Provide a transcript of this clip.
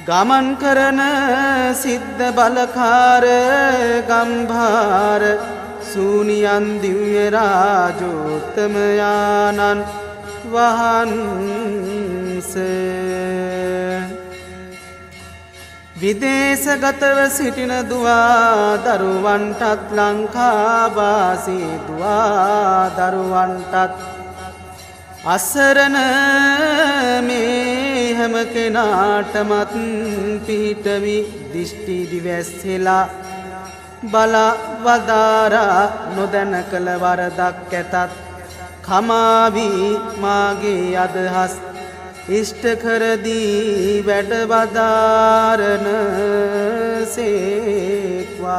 ගමන් කරන සිද්ධ බලකාර ගම්භාර සූනියන් දිව්‍ය රාජෝත්තමයාණන් වහන්සේ විදේශගතව සිටින දුවා දරුවන්ටත් ලංකාවාසී දුවා දරුවන්ටත් අසරණ මේ හැම කෙනාටමත් පිහිටවි දිෂ්ටි දිවැස්සෙලා බල වදාරා නොදැන කළ වරදක් ඇතත් කමාවී මාගේ අදහස් ඉෂ්ට කරදී වැඩ වදාරන සේක්වා